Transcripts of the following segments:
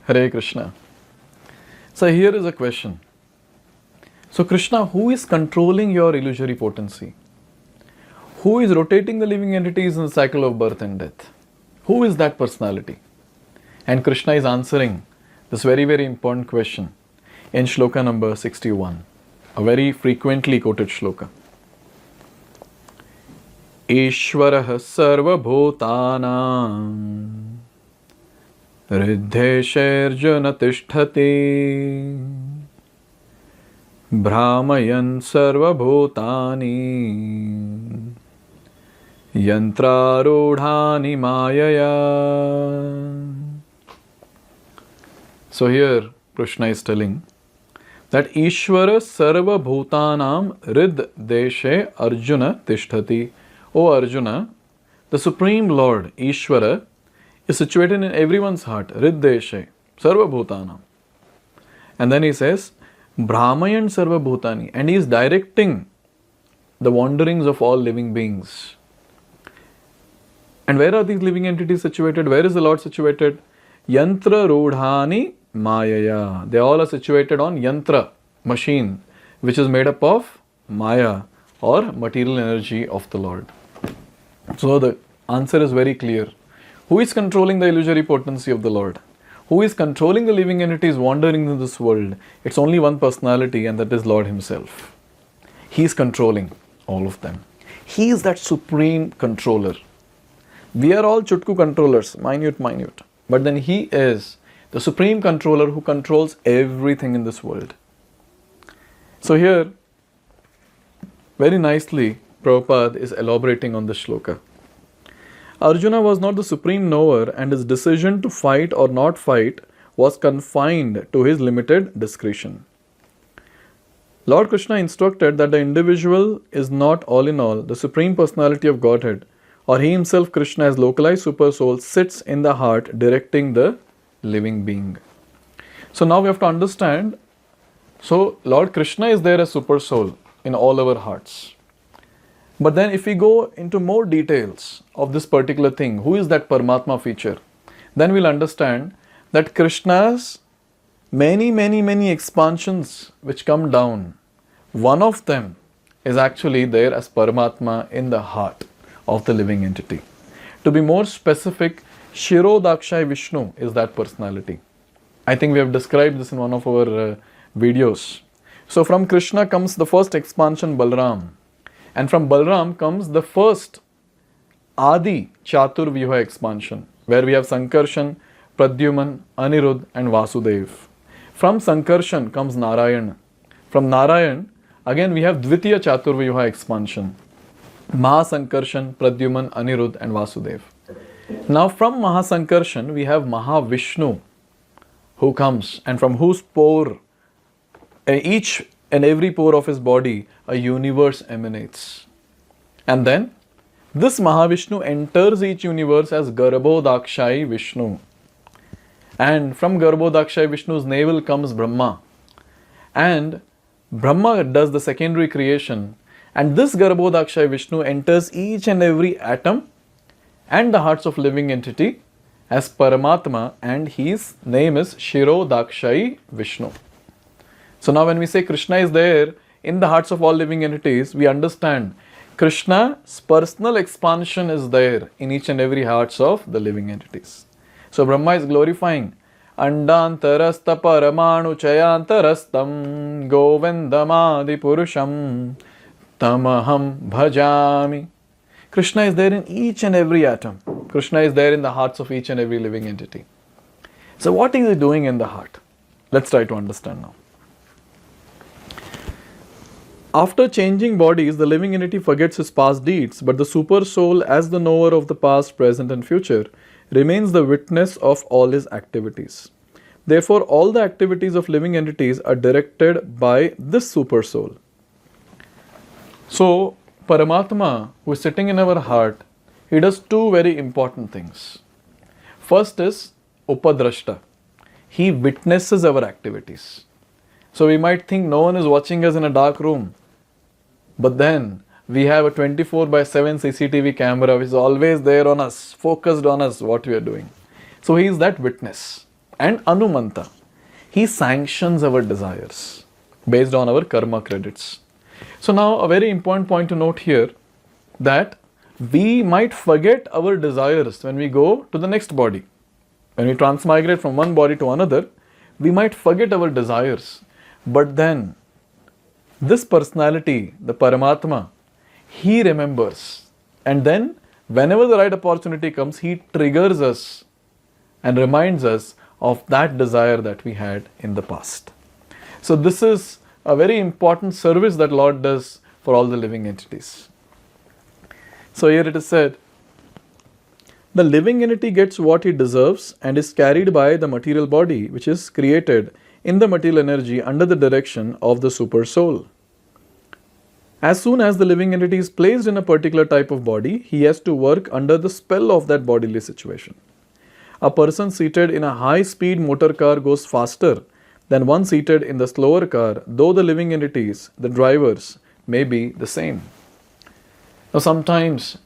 Hare Krishna. So here is a question. So Krishna, who is controlling your illusory potency? Who is rotating the living entities in the cycle of birth and death? Who is that personality? And Krishna is answering this very, very important question in Shloka number 61, a very frequently quoted Shloka. Ishwarah sarva bhutanam riddhesharjuna tishthati brahmayan sarva bhutani yantrarudhani mayaya. So here Krishna is telling that Ishvara sarva bhutanam riddheshe arjuna tishthati. O Arjuna, the Supreme Lord, Ishvara, is situated in everyone's heart, Riddeshe, Sarva Bhutanam. And then he says, Brahmayan Sarva Bhutani, and he is directing the wanderings of all living beings. And where are these living entities situated? Where is the Lord situated? Yantra Rudhani Mayaya. They all are situated on Yantra, machine, which is made up of Maya or material energy of the Lord. So the answer is very clear. Who is controlling the illusory potency of the Lord? Who is controlling the living entities wandering in this world? It's only one personality, and that is Lord Himself. He is controlling all of them. He is that supreme controller. We are all chutku controllers, minute. But then He is the supreme controller who controls everything in this world. So here, very nicely, Prabhupada is elaborating on this shloka. Arjuna was not the supreme knower, and his decision to fight or not fight was confined to his limited discretion. Lord Krishna instructed that the individual is not all in all. The supreme personality of Godhead, or He Himself, Krishna, as localized super soul, sits in the heart directing the living being. So now we have to understand, so Lord Krishna is there as super soul in all our hearts. But then if we go into more details of this particular thing, who is that Paramatma feature, then we'll understand that Krishna's many expansions which come down, one of them is actually there as Paramatma in the heart of the living entity. To be more specific, Shirodakshay Vishnu is that personality. I think we have described this in one of our videos. So from Krishna comes the first expansion, Balram. And from Balram comes the first Adi Chaturvyuha expansion, where we have Sankarshan, Pradyuman, Anirudh and Vasudev. From Sankarshan comes Narayan. From Narayan, again we have Dvitiya Chaturvyuha expansion, Mahasankarshan, Pradyuman, Anirudh and Vasudev. Now from Mahasankarshan we have Mahavishnu who comes, and from whose pore, each and every pore of his body, a universe emanates. And then this Mahavishnu enters each universe as Garbhodakshayi Vishnu. And from Garbhodakshayi Vishnu's navel comes Brahma. And Brahma does the secondary creation. And this Garbhodakshayi Vishnu enters each and every atom and the hearts of living entity as Paramatma, and his name is Shirodakshayi Vishnu. So now when we say Krishna is there in the hearts of all living entities, we understand Krishna's personal expansion is there in each and every hearts of the living entities. So Brahma is glorifying Andantarasta Paramanu Chayantarastam Govindamadi Purusham Tamaham Bhajami. Krishna is there in each and every atom. Krishna is there in the hearts of each and every living entity. So what is He doing in the heart? Let's try to understand now. After changing bodies, the living entity forgets his past deeds, but the super soul, as the knower of the past, present and future, remains the witness of all his activities. Therefore, all the activities of living entities are directed by this super soul. So, Paramatma, who is sitting in our heart, he does two very important things. First is Upadrashta. He witnesses our activities. So we might think no one is watching us in a dark room. But then we have a 24/7 CCTV camera which is always there on us, focused on us, what we are doing. So he is that witness. And Anumanta, he sanctions our desires based on our karma credits. So now a very important point to note here, that we might forget our desires when we go to the next body. When we transmigrate from one body to another, we might forget our desires. But then, this personality, the Paramatma, he remembers. And then, whenever the right opportunity comes, he triggers us and reminds us of that desire that we had in the past. So this is a very important service that Lord does for all the living entities. So here it is said, the living entity gets what he deserves and is carried by the material body, which is created in the material energy under the direction of the super soul. As soon as the living entity is placed in a particular type of body, he has to work under the spell of that bodily situation. A person seated in a high-speed motor car goes faster than one seated in the slower car, though the living entities, the drivers, may be the same. Now sometimes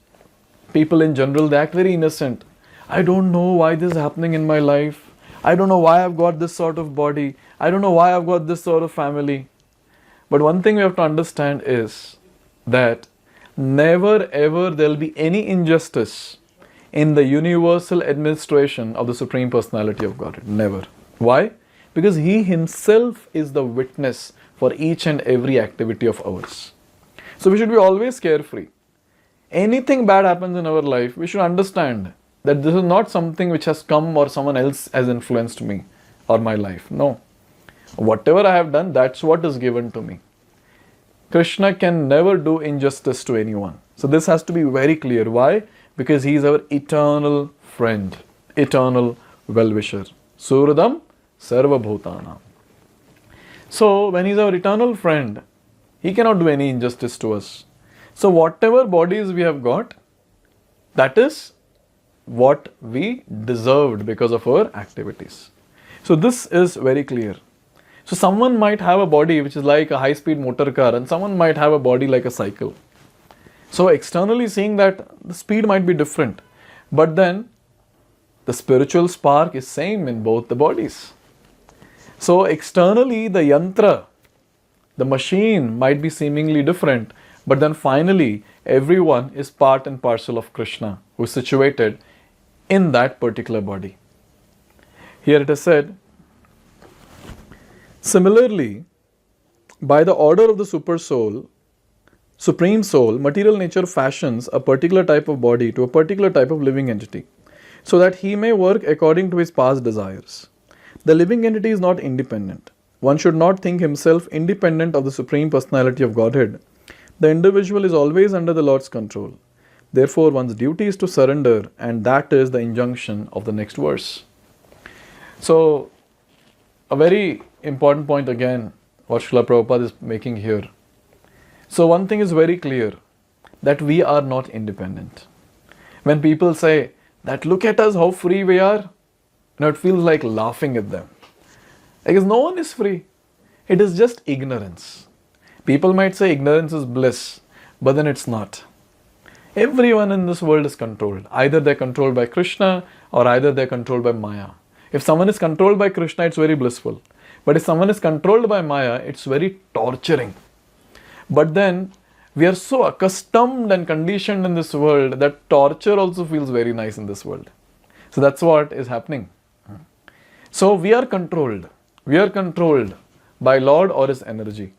people in general, they act very innocent. I don't know why this is happening in my life. I don't know why I've got this sort of body. I don't know why I've got this sort of family. But one thing we have to understand is that never ever there will be any injustice in the universal administration of the Supreme Personality of Godhead. Never. Why? Because He Himself is the witness for each and every activity of ours. So we should be always carefree. Anything bad happens in our life, we should understand that this is not something which has come or someone else has influenced me or my life. No. Whatever I have done, that's what is given to me. Krishna can never do injustice to anyone. So this has to be very clear. Why? Because He is our eternal friend, eternal well-wisher. Suradam Sarva Bhutanam. So when He is our eternal friend, He cannot do any injustice to us. So whatever bodies we have got, that is what we deserved because of our activities. So this is very clear. So someone might have a body which is like a high-speed motor car, and someone might have a body like a cycle. So externally seeing that the speed might be different, but then the spiritual spark is same in both the bodies. So externally the yantra, the machine might be seemingly different, but then finally everyone is part and parcel of Krishna, who is situated in that particular body. Here it is said, similarly, by the order of the super soul, Supreme Soul, material nature fashions a particular type of body to a particular type of living entity, so that he may work according to his past desires. The living entity is not independent. One should not think himself independent of the Supreme Personality of Godhead. The individual is always under the Lord's control. Therefore, one's duty is to surrender, and that is the injunction of the next verse. So, a very important point again, what Srila Prabhupada is making here. So one thing is very clear, that we are not independent. When people say that look at us how free we are, it feels like laughing at them. Because no one is free. It is just ignorance. People might say ignorance is bliss, but then it's not. Everyone in this world is controlled. Either they're controlled by Krishna or either they're controlled by Maya. If someone is controlled by Krishna, it's very blissful. But if someone is controlled by Maya, it's very torturing. But then, we are so accustomed and conditioned in this world that torture also feels very nice in this world. So that's what is happening. So we are controlled. We are controlled by Lord or His energy.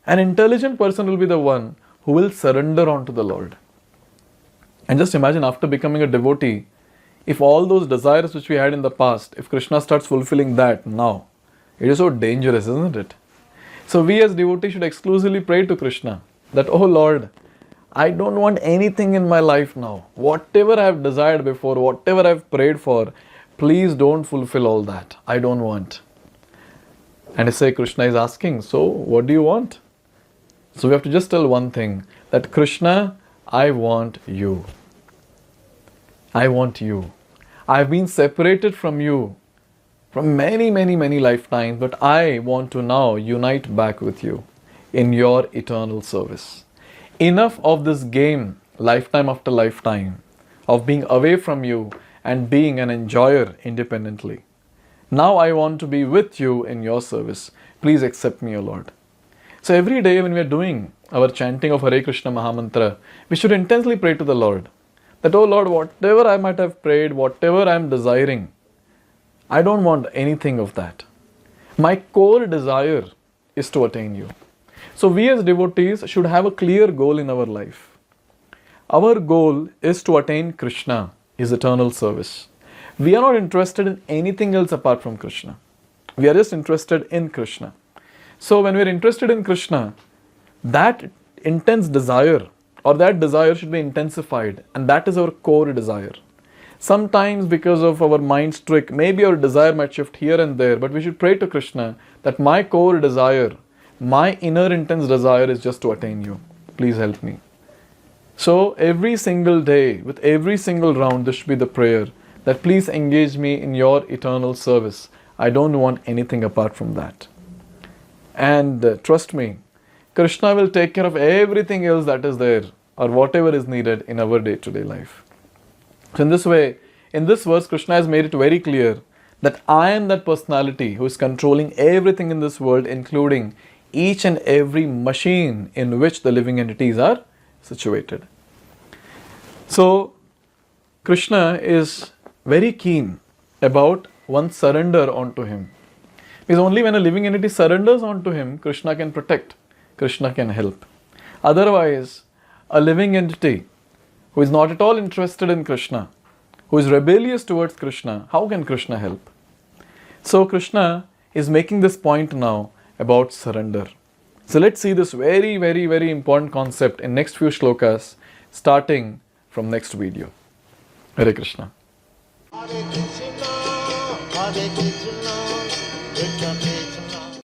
An intelligent person will be the one who will surrender onto the Lord. And just imagine, after becoming a devotee, if all those desires which we had in the past, if Krishna starts fulfilling that now, it is so dangerous, isn't it? So we as devotees should exclusively pray to Krishna that, oh Lord, I don't want anything in my life now. Whatever I have desired before, whatever I have prayed for, please don't fulfill all that. I don't want. And I say Krishna is asking, so what do you want? So we have to just tell one thing, that Krishna, I want you. I want you. I have been separated from you from many lifetimes, but I want to now unite back with you in your eternal service. Enough of this game, lifetime after lifetime, of being away from you and being an enjoyer independently. Now I want to be with you in your service. Please accept me, O Lord. So every day when we are doing our chanting of Hare Krishna Mahamantra, we should intensely pray to the Lord that, oh Lord, whatever I might have prayed, whatever I am desiring, I don't want anything of that. My core desire is to attain you. So we as devotees should have a clear goal in our life. Our goal is to attain Krishna, His eternal service. We are not interested in anything else apart from Krishna. We are just interested in Krishna. So when we are interested in Krishna, that intense desire or that desire should be intensified, and that is our core desire. Sometimes because of our mind's trick, maybe our desire might shift here and there, but we should pray to Krishna that my core desire, my inner intense desire is just to attain you. Please help me. So every single day, with every single round, this should be the prayer that please engage me in your eternal service. I don't want anything apart from that. And trust me, Krishna will take care of everything else that is there or whatever is needed in our day-to-day life. So in this way, in this verse, Krishna has made it very clear that I am that personality who is controlling everything in this world, including each and every machine in which the living entities are situated. So, Krishna is very keen about one's surrender onto him. Because only when a living entity surrenders onto him, Krishna can protect, Krishna can help. Otherwise, a living entity who is not at all interested in Krishna, who is rebellious towards Krishna, how can Krishna help? So Krishna is making this point now about surrender. So let's see this very, very, very important concept in next few shlokas, starting from next video. Hare Krishna. Hare Krishna, Krishna Krishna,